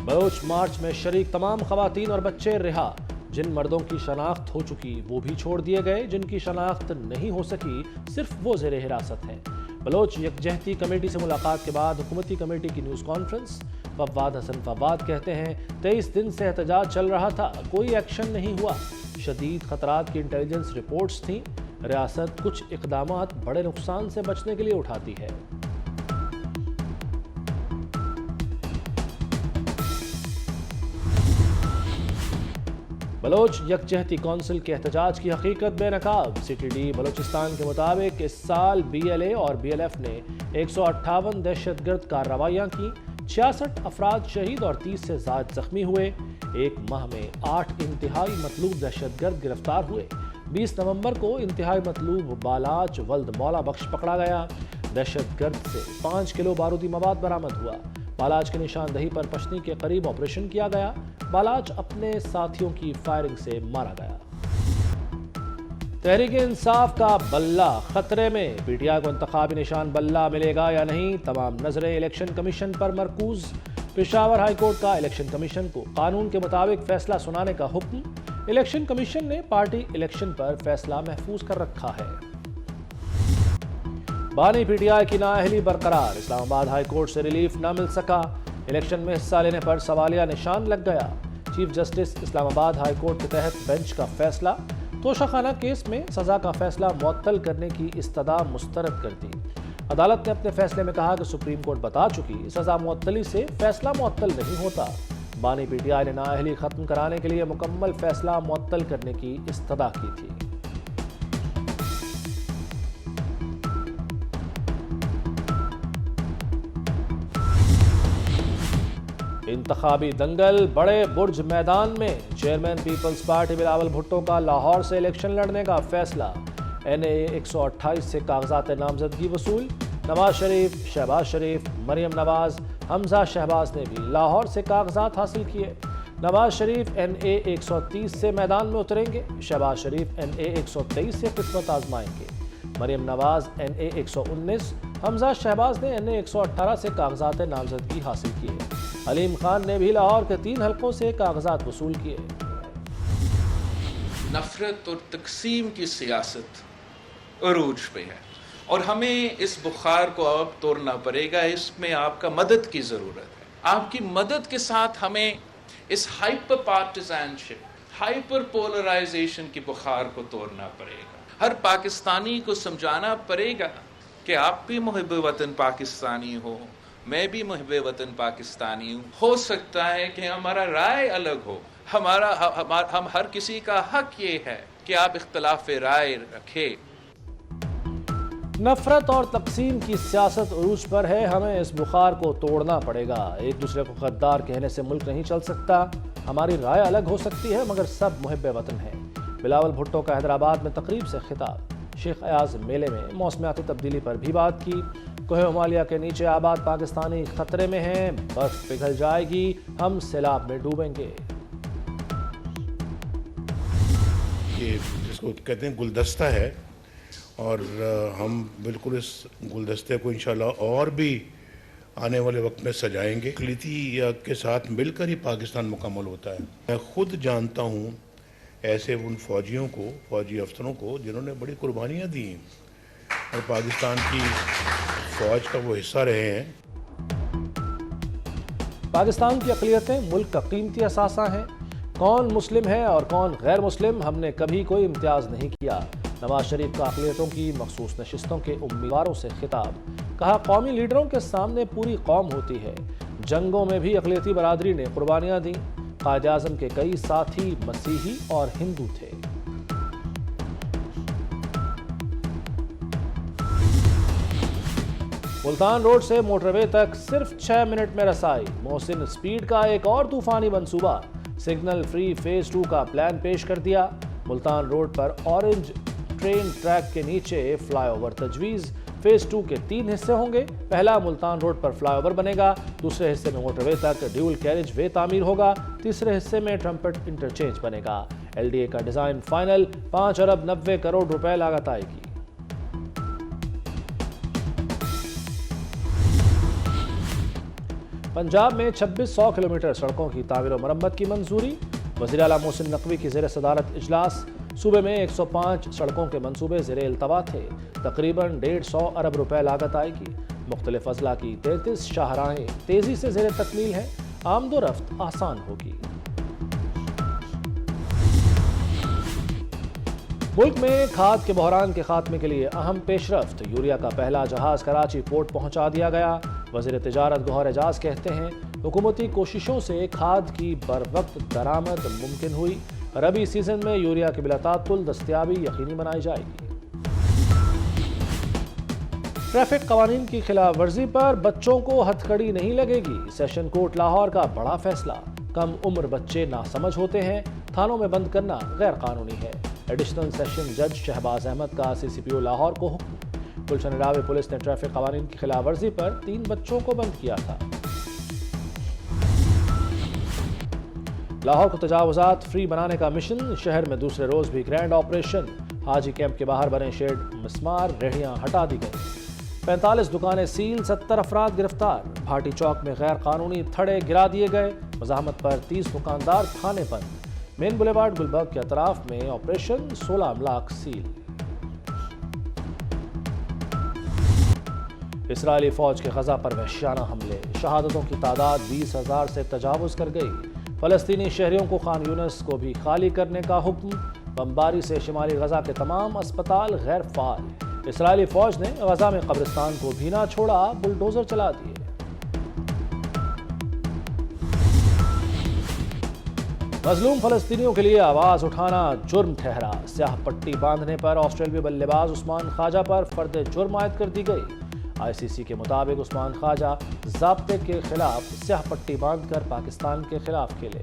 Bloch मार्च में शरीक तमाम खवातीन और बच्चे रिहा। जिन मर्दों की शनाख्त हो चुकी वो भी छोड़ दिए गए। जिनकी शनाख्त नहीं हो सकी सिर्फ वो ज़ेर हिरासत हैं। बलोच यकजहती कमेटी से मुलाकात के बाद हुकूमती कमेटी की न्यूज़ कॉन्फ्रेंस। फवाद हसन फवाद कहते हैं 23 दिन से एहतजाज चल रहा था, कोई एक्शन नहीं हुआ। शदीद खतरात की इंटेलिजेंस रिपोर्ट्स थीं। रियासत कुछ इक़दामात बड़े नुकसान से बचने के लिए उठाती है। बलोच यकजहती कौंसिल के एहतजाज की हकीकत बेनकाब। CTD बलोचिस्तान के मुताबिक इस साल BLA और BLF ने 158 दहशतगर्द कार्रवाइयाँ की, 66 अफराद शहीद और 30 से ज़ायद जख्मी हुए। एक माह में 8 इंतहाई मतलूब दहशतगर्द गिरफ्तार हुए। 20 नवंबर को इंतहाई मतलूब बालाच वल्द मौला बख्श पकड़ा गया। दहशतगर्द से 5 किलो बारूदी मवाद बरामद हुआ। बालाच की निशानदही पर पश्तनी के करीब ऑपरेशन किया गया। बालाच अपने साथियों की फायरिंग से मारा गया। तहरीक इंसाफ का बल्ला खतरे में। PTI को इंतखाबी निशान बल्ला मिलेगा या नहीं, तमाम नजरें इलेक्शन कमीशन पर मरकूज। पेशावर हाई कोर्ट का इलेक्शन कमीशन को कानून के मुताबिक फैसला सुनाने का हुक्म। इलेक्शन कमीशन ने पार्टी इलेक्शन पर फैसला महफूज कर रखा है। बानी PTI की नाअहली बरकरार। इस्लामाबाद हाई कोर्ट से रिलीफ न मिल सका। इलेक्शन में हिस्सा लेने पर सवालिया निशान लग गया। Chief justice Islamabad high court के तहत बेंच का फैसला। तोशाखाना केस में सजा का फैसला मुअत्तल करने की इस्तदा मुस्तरद कर दी। अदालत ने अपने फैसले में कहा कि सुप्रीम कोर्ट बता चुकी सजा मुअत्तली से फैसला मुअत्तल नहीं होता। बानी PTI ने नाअहली खत्म कराने के लिए मुकम्मल फैसला मुअत्तल करने की इस्तदा की थी। इंतखाबी दंगल बड़े बुर्ज मैदान में। Chairman Peoples Party Bilawal Bhutto का लाहौर से इलेक्शन लड़ने का फैसला। NAA 128 से कागजात नामजदगी वसूल। नवाज शरीफ, शहबाज शरीफ, मरियम नवाज, हमजा शहबाज ने भी लाहौर से कागजात हासिल किए। नवाज शरीफ NA 130 से मैदान में उतरेंगे। शहबाज शरीफ NA 123 से किस्मत आजमाएंगे। मरियम नवाज NA 119, हमजा शहबाज ने NA 118 से कागजात नामजदगी हासिल किए। अलीम खान ने भी लाहौर के 3 हलकों से कागजात वसूल किए। नफरत और तकसीम की सियासत अरूज पे है और हमें इस बुखार को अब तोड़ना पड़ेगा। इसमें आपका मदद की ज़रूरत है। आपकी मदद के साथ हमें इस हाइपर पार्टिजनशिप, हाइपर पोलराइजेशन की बुखार को तोड़ना पड़ेगा। हर पाकिस्तानी को समझाना पड़ेगा कि आप भी मुहिब वतन पाकिस्तानी हो, मैं भी मुहिब वतन पाकिस्तानी हूँ। हो सकता है कि हमारा राय अलग हो, हम हर किसी का हक ये है कि आप इख्तलाफ राय रखें। नफरत और तकसीम की सियासत उरूज पर है, हमें इस बुखार को तोड़ना पड़ेगा। एक दूसरे को गद्दार कहने से मुल्क नहीं चल सकता। हमारी राय अलग हो सकती है मगर सब मुहिब वतन है। बिलावल भुट्टो का हैदराबाद में तकरीब से खिताब। शेख अयाज मेले में मौसमियाती तब्दीली पर भी बात की। कोहे हिमालय के नीचे आबाद पाकिस्तानी खतरे में हैं, बर्फ पिघल जाएगी, हम सैलाब में डूबेंगे। ये जिसको कहते हैं गुलदस्ता है और हम बिल्कुल इस गुलदस्ते को इंशाल्लाह और भी आने वाले वक्त में सजाएंगे। इकलिती के साथ मिलकर ही पाकिस्तान मुकम्मल होता है। मैं खुद जानता हूँ ऐसे उन फौजियों को, फौजी अफसरों को जिन्होंने बड़ी कुर्बानियाँ दी और पाकिस्तान की फौज का वो हिस्सा रहे हैं। पाकिस्तान की अक़लियतें मुल्क का कीमती असासा हैं। कौन मुस्लिम है और कौन गैर मुस्लिम, हमने कभी कोई इम्तियाज़ नहीं किया। नवाज शरीफ का अक़लियतों की मखसूस नशिस्तों के उम्मीदवारों से खिताब। कहा कौमी लीडरों के सामने पूरी कौम होती है। जंगों में भी अक़लियती बरादरी ने कुर्बानियाँ दी। कायद आज़म के कई साथी मसीही और हिंदू थे। मुल्तान रोड से मोटरवे तक सिर्फ 6 मिनट में रसाई। मोहसिन स्पीड का एक और तूफानी मंसूबा। सिग्नल फ्री फेज 2 का प्लान पेश कर दिया। मुल्तान रोड पर ऑरेंज ट्रेन ट्रैक के नीचे फ्लाईओवर तजवीज़। फेज 2 के 3 हिस्से होंगे। पहला मुल्तान रोड पर फ्लाईओवर बनेगा। दूसरे हिस्से में मोटरवे तक ड्यूल कैरेज वे तामीर होगा। तीसरे हिस्से में ट्रम्पेट इंटरचेंज बनेगा। LDA का डिजाइन फाइनल। 5 अरब 90 करोड़ रुपए लागत आएगी। पंजाब में 2600 किलोमीटर सड़कों की तामीर और मरम्मत की मंजूरी। वज़ीर आला मोहसिन नकवी की ज़ेर सदारत इजलास। सूबे में 105 सड़कों के मंसूबे ज़ेर इल्तवा थे। तकरीबन 150 अरब रुपए लागत आएगी। मुख्तलिफ अजला की 33 शाहराहें तेजी से ज़ेर तकमील हैं। आमदोरफ्त आसान होगी। मुल्क में खाद के बहरान के खात्मे के लिए अहम पेशरफ्त। यूरिया का पहला जहाज कराची पोर्ट पहुंचा दिया गया। वज़ीर तिजारत गौहर एजाज कहते हैं हुकूमती कोशिशों से खाद की बरवक्त दरामद मुमकिन हुई। रबी सीजन में यूरिया की बिलातातुल दस्तयाबी यकीनी बनाई जाएगी। ट्रैफिक कवानीन की खिलाफ वर्जी पर बच्चों को हथकड़ी नहीं लगेगी। सेशन कोर्ट लाहौर का बड़ा फैसला। कम उम्र बच्चे नासमझ होते हैं, थानों में बंद करना गैर कानूनी है। एडिशनल सेशन जज शहबाज अहमद का CCPO लाहौर को हुक्म। गुलशन रावे पुलिस ने ट्रैफिक कवानीन की खिलाफ वर्जी पर 3 बच्चों को बंद किया था। लाहौर को तजावुजात फ्री बनाने का मिशन। शहर में दूसरे रोज भी ग्रैंड ऑपरेशन। हाजी कैंप के बाहर बने शेड मिसमार रेहड़ियां हटा दी गई। 45 दुकानें सील, 70 अफराद गिरफ्तार। भाटी चौक में गैर कानूनी थड़े गिरा दिए गए। मज़ाहमत पर 30 दुकानदार थाने बंद। मेन बुलेवार्ड गुलबर्ग के अतराफ में ऑपरेशन, 16 अमलाक सील। इसराइली फौज के गजा पर वहशियाना हमले। शहादतों की तादाद 20,000 से तजावुज कर गई। फलस्तीनी शहरियों को खान यूनिस को भी खाली करने का हुक्म। बमबारी से शिमाली गजा के तमाम अस्पताल गैर फाल। इसराइली फौज ने गजा में कब्रिस्तान को भी ना छोड़ा, बुलडोजर चला दिए। मजलूम फलस्तीनियों के लिए आवाज उठाना जुर्म ठहरा। स्याह पट्टी बांधने पर ऑस्ट्रेलियाई बल्लेबाज उस्मान ख्वाजा पर फर्द जुर्म आयद कर दी गई। ICC के मुताबिक उस्मान ख्वाजा ज़ाब्ते के खिलाफ स्याह पट्टी बांधकर पाकिस्तान के खिलाफ खेले।